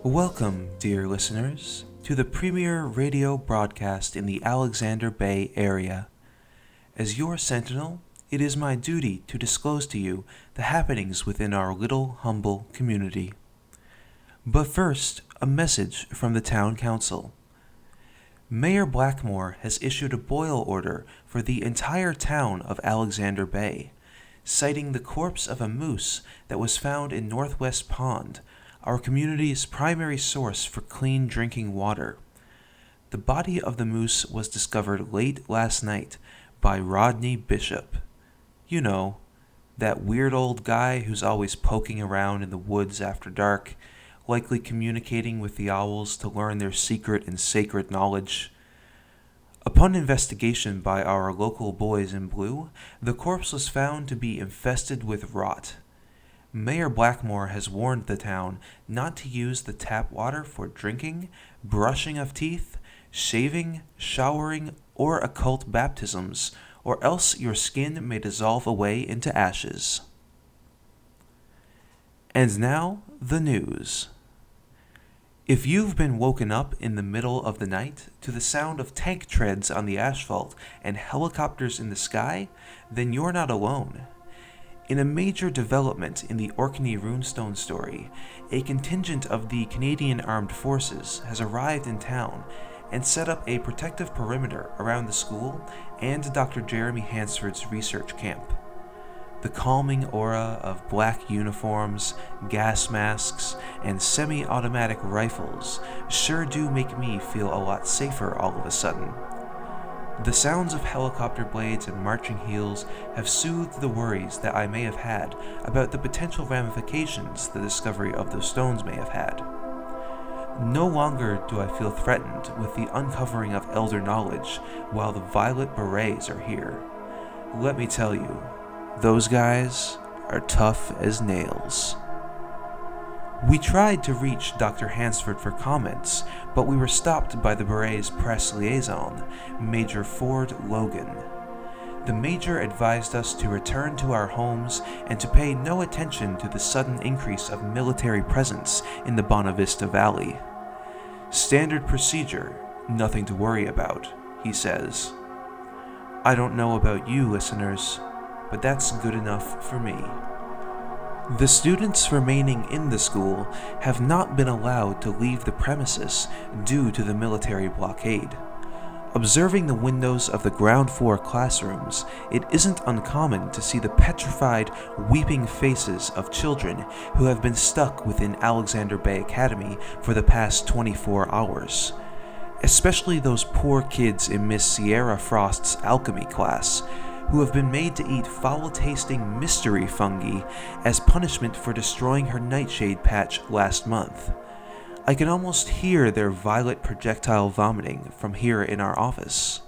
Welcome, dear listeners, to the premier radio broadcast in the Alexander Bay area. As your Sentinel, it is my duty to disclose to you the happenings within our little, humble community. But first, a message from the Town Council. Mayor Blackmore has issued a boil order for the entire town of Alexander Bay, citing the corpse of a moose that was found in Northwest Pond, our community's primary source for clean drinking water. The body of the moose was discovered late last night by Rodney Bishop. You know, that weird old guy who's always poking around in the woods after dark, likely communicating with the owls to learn their secret and sacred knowledge. Upon investigation by our local boys in blue, the corpse was found to be infested with rot. Mayor Blackmore has warned the town not to use the tap water for drinking, brushing of teeth, shaving, showering, or occult baptisms, or else your skin may dissolve away into ashes. And now, the news. If you've been woken up in the middle of the night to the sound of tank treads on the asphalt and helicopters in the sky, then you're not alone. In a major development in the Orkney runestone story, a contingent of the Canadian Armed Forces has arrived in town and set up a protective perimeter around the school and Dr. Jeremy Hansford's research camp. The calming aura of black uniforms, gas masks, and semi-automatic rifles sure do make me feel a lot safer all of a sudden. The sounds of helicopter blades and marching heels have soothed the worries that I may have had about the potential ramifications the discovery of those stones may have had. No longer do I feel threatened with the uncovering of elder knowledge while the Violet Berets are here. Let me tell you, those guys are tough as nails. We tried to reach Dr. Hansford for comments, but we were stopped by the Berets' press liaison, Major Ford Logan. The Major advised us to return to our homes and to pay no attention to the sudden increase of military presence in the Bonavista Valley. Standard procedure, nothing to worry about, he says. I don't know about you, listeners, but that's good enough for me. The students remaining in the school have not been allowed to leave the premises due to the military blockade. Observing the windows of the ground floor classrooms, it isn't uncommon to see the petrified, weeping faces of children who have been stuck within Alexander Bay Academy for the past 24 hours. Especially those poor kids in Miss Sierra Frost's alchemy class, who have been made to eat foul-tasting mystery fungi as punishment for destroying her nightshade patch last month. I can almost hear their violet projectile vomiting from here in our office.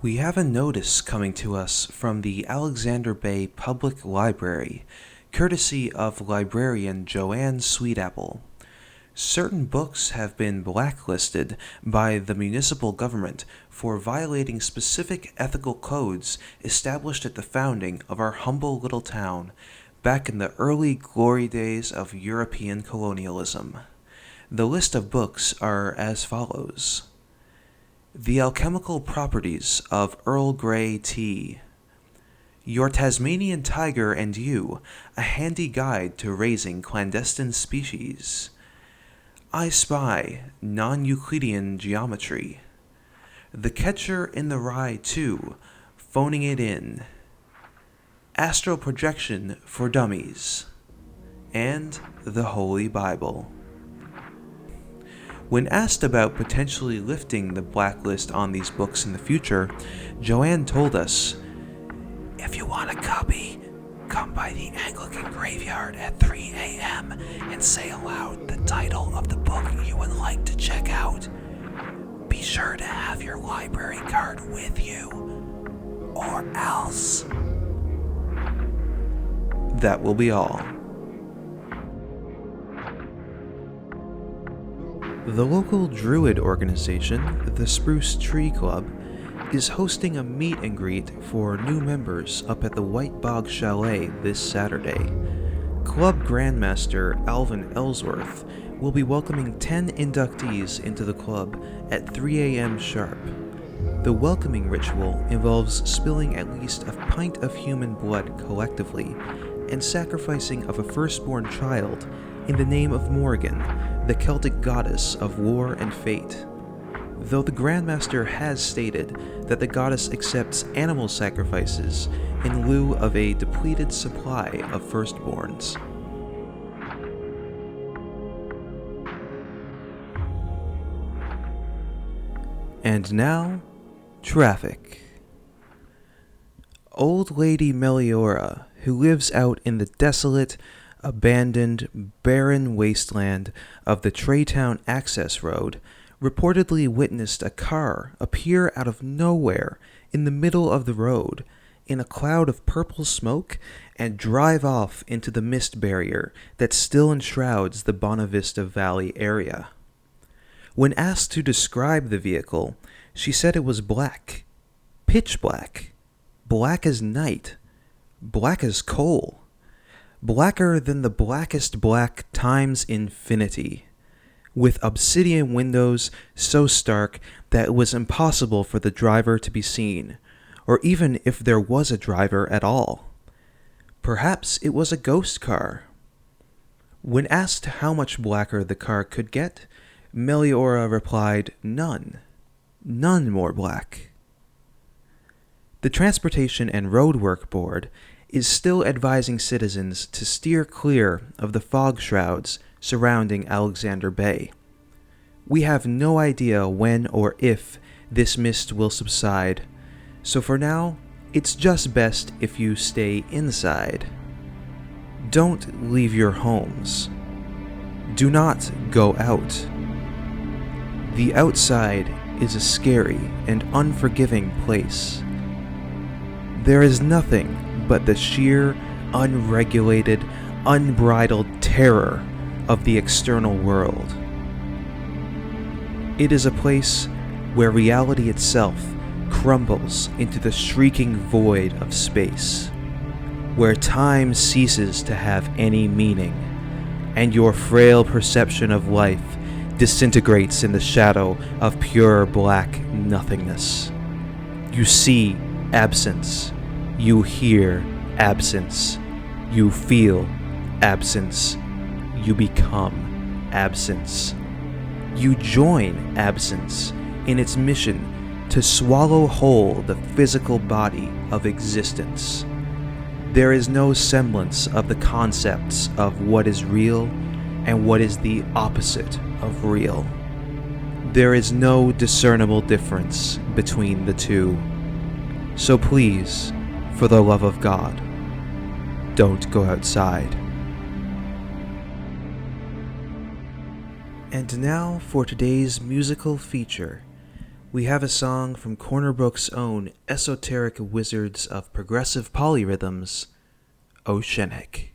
We have a notice coming to us from the Alexander Bay Public Library, courtesy of librarian Joanne Sweetapple. Certain books have been blacklisted by the municipal government for violating specific ethical codes established at the founding of our humble little town back in the early glory days of European colonialism. The list of books are as follows: The Alchemical Properties of Earl Grey Tea, Your Tasmanian Tiger and You, A Handy Guide to Raising Clandestine Species, I Spy, Non-Euclidean Geometry, The Catcher in the Rye 2, Phoning It In, Astral Projection for Dummies, and the Holy Bible. When asked about potentially lifting the blacklist on these books in the future, Joanne told us, "If you want a copy, come by the Anglican graveyard at 3 a.m. and say aloud the title of the book you would like to check out. Be sure to have your library card with you, or else." That will be all. The local Druid organization, the Spruce Tree Club, is hosting a meet and greet for new members up at the White Bog Chalet this Saturday. Club Grandmaster Alvin Ellsworth will be welcoming 10 inductees into the club at 3 a.m. sharp. The welcoming ritual involves spilling at least a pint of human blood collectively and sacrificing of a firstborn child in the name of Morrigan, the Celtic goddess of war and fate. Though the Grandmaster has stated that the goddess accepts animal sacrifices in lieu of a depleted supply of firstborns. And now, traffic. Old Lady Meliora, who lives out in the desolate, abandoned, barren wasteland of the Traytown Access Road, reportedly witnessed a car appear out of nowhere in the middle of the road in a cloud of purple smoke and drive off into the mist barrier that still enshrouds the Bonavista Valley area. When asked to describe the vehicle, she said it was black, pitch black, black as night, black as coal, blacker than the blackest black times infinity, with obsidian windows so stark that it was impossible for the driver to be seen, or even if there was a driver at all. Perhaps it was a ghost car. When asked how much blacker the car could get, Meliora replied, none more black. The Transportation and Roadwork Board is still advising citizens to steer clear of the fog shrouds surrounding Alexander Bay. We have no idea when or if this mist will subside, so for now, it's just best if you stay inside. Don't leave your homes. Do not go out. The outside is a scary and unforgiving place. There is nothing but the sheer, unregulated, unbridled terror of the external world. It is a place where reality itself crumbles into the shrieking void of space, where time ceases to have any meaning, and your frail perception of life disintegrates in the shadow of pure black nothingness. You see absence, you hear absence, you feel absence, you become absence. You join absence in its mission to swallow whole the physical body of existence. There is no semblance of the concepts of what is real and what is the opposite of real. There is no discernible difference between the two. So please, for the love of God, don't go outside. And now for today's musical feature. We have a song from Cornerbrook's own esoteric wizards of progressive polyrhythms, Oceanic.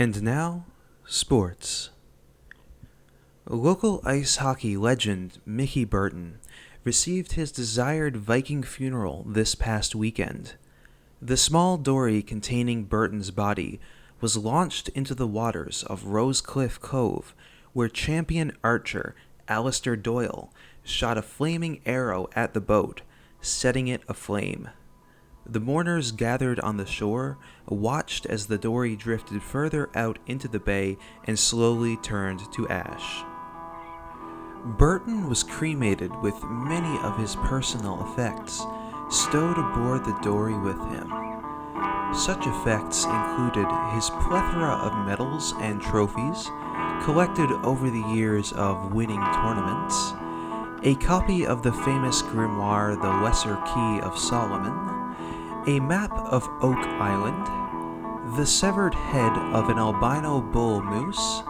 And now, sports. Local ice hockey legend Mickey Burton received his desired Viking funeral this past weekend. The small dory containing Burton's body was launched into the waters of Rosecliff Cove, where champion archer Alistair Doyle shot a flaming arrow at the boat, setting it aflame. The mourners gathered on the shore, watched as the dory drifted further out into the bay and slowly turned to ash. Burton was cremated with many of his personal effects stowed aboard the dory with him. Such effects included his plethora of medals and trophies collected over the years of winning tournaments, a copy of the famous grimoire The Lesser Key of Solomon, a map of Oak Island, the severed head of an albino bull moose,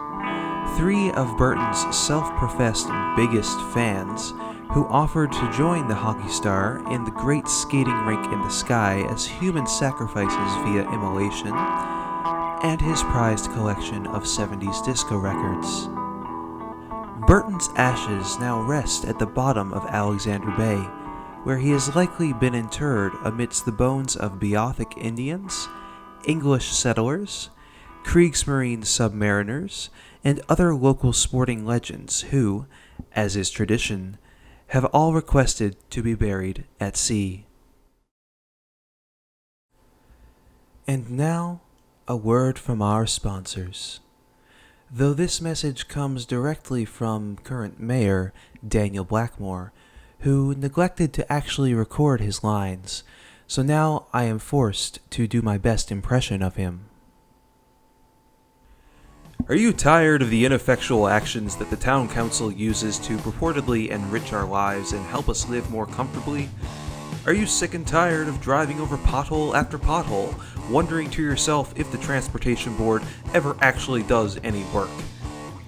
3 of Burton's self-professed biggest fans who offered to join the hockey star in the great skating rink in the sky as human sacrifices via immolation, and his prized collection of 70s disco records. Burton's ashes now rest at the bottom of Alexander Bay, where he has likely been interred amidst the bones of Beothic Indians, English settlers, Kriegsmarine submariners, and other local sporting legends who, as is tradition, have all requested to be buried at sea. And now, a word from our sponsors. Though this message comes directly from current Mayor Daniel Blackmore, who neglected to actually record his lines, so now I am forced to do my best impression of him. Are you tired of the ineffectual actions that the town council uses to purportedly enrich our lives and help us live more comfortably? Are you sick and tired of driving over pothole after pothole, wondering to yourself if the transportation board ever actually does any work?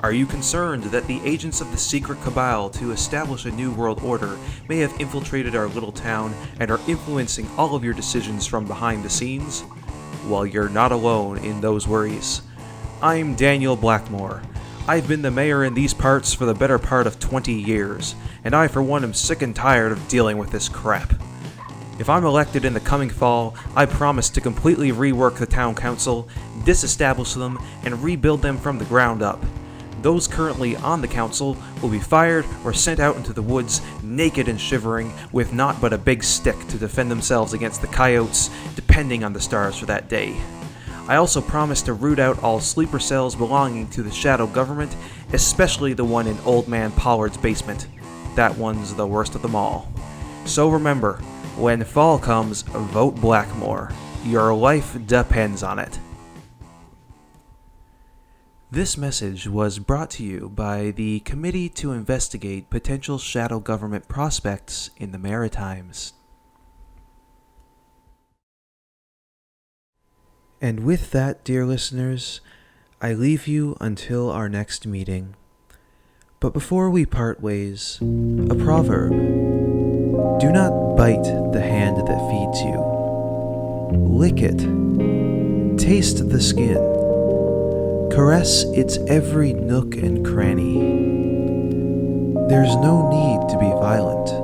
Are you concerned that the agents of the secret cabal to establish a new world order may have infiltrated our little town and are influencing all of your decisions from behind the scenes? Well, you're not alone in those worries. I'm Daniel Blackmore. I've been the mayor in these parts for the better part of 20 years, and I for one am sick and tired of dealing with this crap. If I'm elected in the coming fall, I promise to completely rework the town council, disestablish them, and rebuild them from the ground up. Those currently on the council will be fired or sent out into the woods, naked and shivering, with naught but a big stick to defend themselves against the coyotes, depending on the stars for that day. I also promise to root out all sleeper cells belonging to the shadow government, especially the one in Old Man Pollard's basement. That one's the worst of them all. So remember, when fall comes, vote Blackmore. Your life depends on it. This message was brought to you by the Committee to Investigate Potential Shadow Government Prospects in the Maritimes. And with that, dear listeners, I leave you until our next meeting. But before we part ways, a proverb. Do not bite the hand that feeds you. Lick it. Taste the skin. Caress its every nook and cranny. There's no need to be violent.